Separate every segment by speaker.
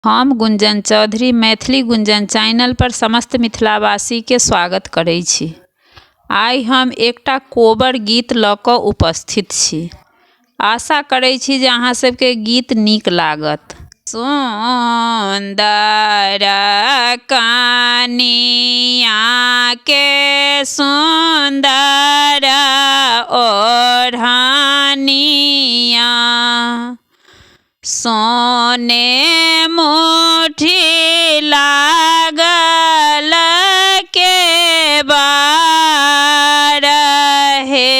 Speaker 1: हम गुंजन चौधरी मैथिली गुंजन चैनल पर समस्त मिथिलावासी के स्वागत करै छी। आइ हम एकटा कोबर गीत लऽ कऽ उपस्थित छी। आशा करै छी जे अहाँ सबके गीत नीक लागत। सुंदर कनिया के सुंदर ओढ़निया, सोने मुट्ठी लागल के बार हे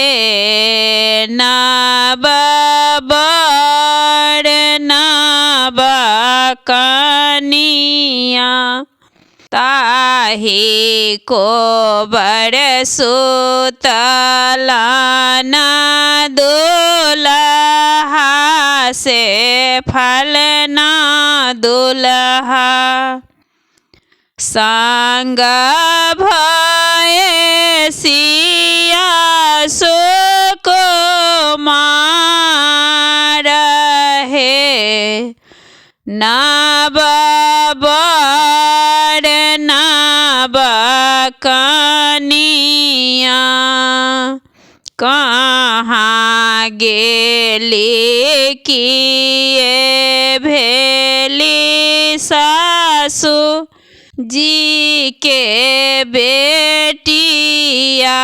Speaker 1: नब बर नब कनिया, ताहि कोबर सुतलन दुल्हा से फलना दुल्हा, संग भये सिया सुकुमार हे नब बर नब कनिया। कहाँ गेली किए भेली सासु जी के बेटिया,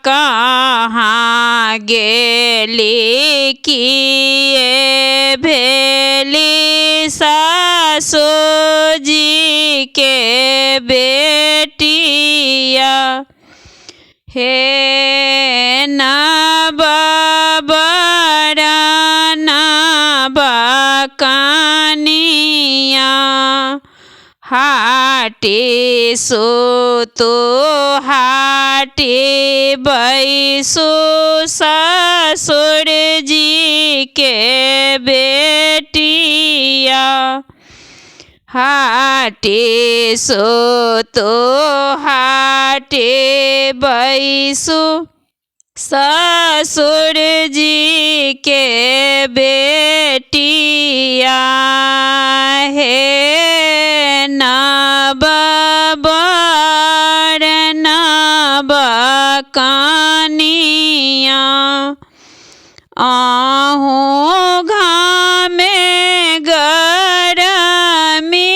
Speaker 1: कहाँ गेली किए भेली सासु जी के बेटिया, हे नब बर नब कनिया, हाटी सुतु हाटी बैसु ससुर जी के बेटिया, हाटी सुतु हाटी बैसु ससुर जी के बेटिया, हे नब बर नब कनिया। आहूँ घामे गरमी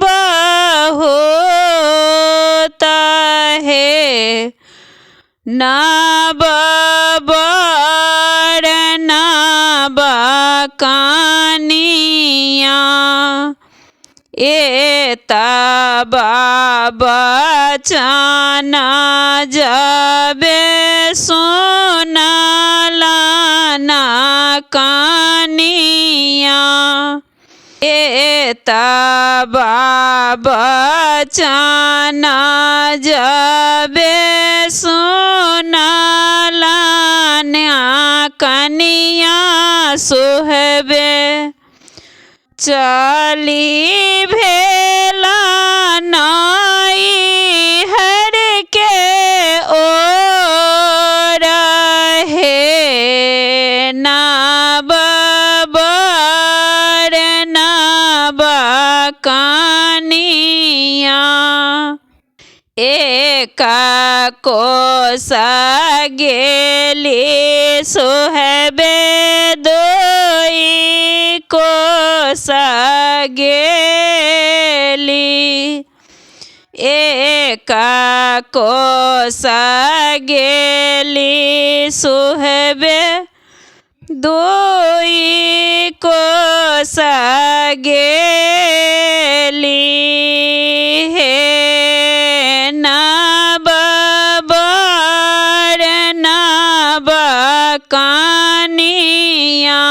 Speaker 1: बहुत हे नब बर नब कनिया, एतब बचन जबे सुनलन कनिया, एतब बचन जबे सुनलन कनिया सुहबे, चली भेला नैहर के ओर हे नब बर नब कनिया, एक कोस गेली सुहबे दुई कोस गेली, एक कोस गेली सुहबे दुई कोस गेली, हे नब बर नब कनिया,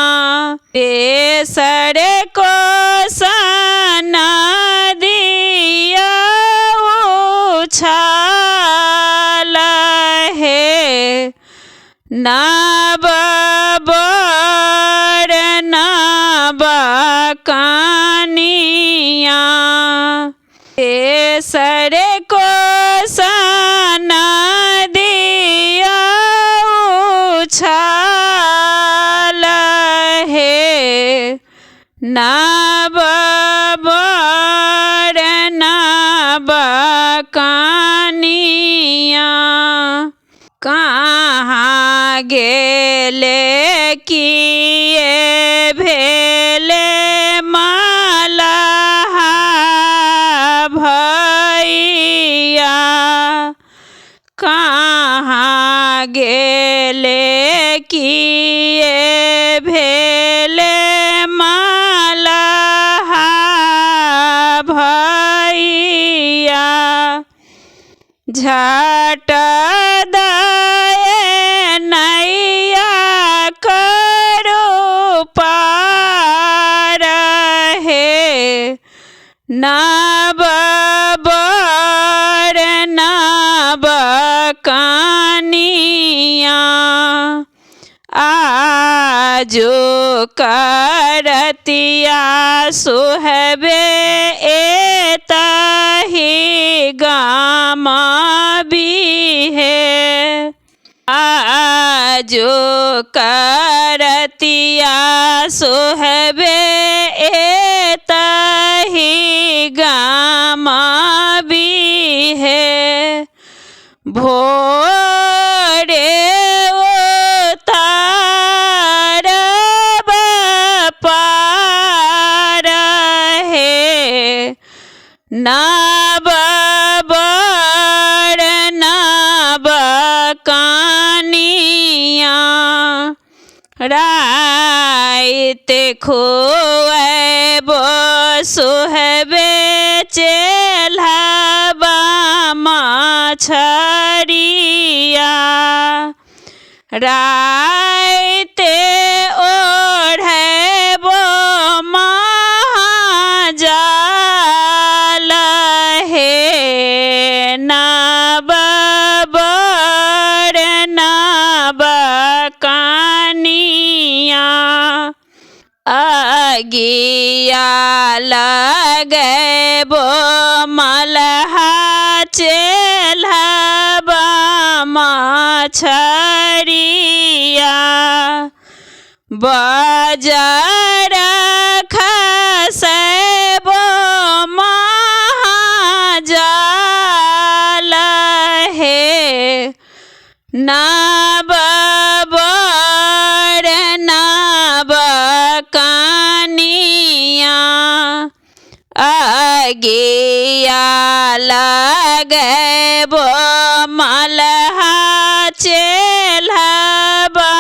Speaker 1: तेसर कोस नदिया उछाल हे नब बर नब कनिया, तेसर कोस नदिया उछाल हे नब गेले किए भेले मलहा भैया कहाँ गेले किए भेले मलहा भैया झट दए नैया करो पार हे नब बर नब कनिया आजो करतिया सुहबे एतहि गाम बिहे आजो करतिया सुहबे एतहि गाम बिहे भोरे उतारब पार हे नब बर नब कनिया राइत खुएबो सुहबे चेल्हबा मछरिया राइते ओढ़ेबो महाजाल हे नब बर नब कनिया अगिया लगेबो मलहा चेल्हबा मछरिया बजर खसेबो महाजाल हे नब बर नब कनिया अगिया लगेबो मलहा चेल्हबा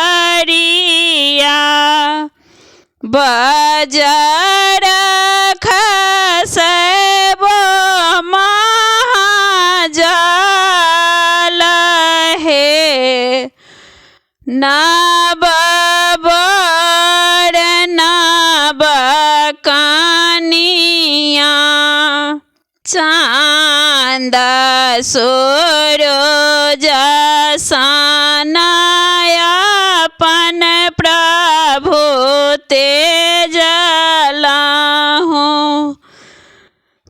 Speaker 1: मछरिया बजर खसेबो महाजाल हे नब बर नब कनिया चांद सूरज सनायापन प्रभु तेज लाहूं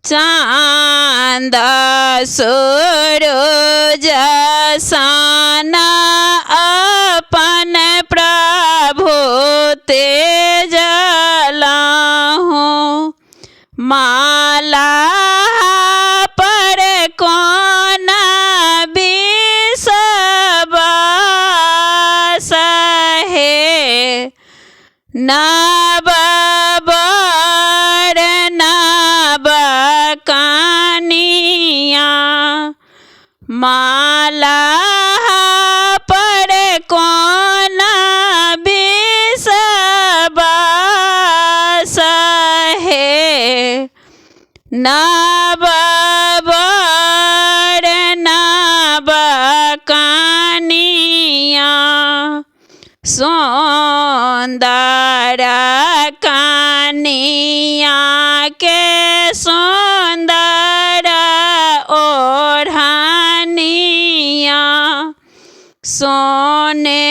Speaker 1: चांद सूरज सना अपन प्रभु तेज लाहूं माला पर कौन विश्वास है नब बर नब कनिया माला पर कौन विश्वास है नब बर नब कनिया सुंदर कनिया के सुंदर ओढ़निया सोने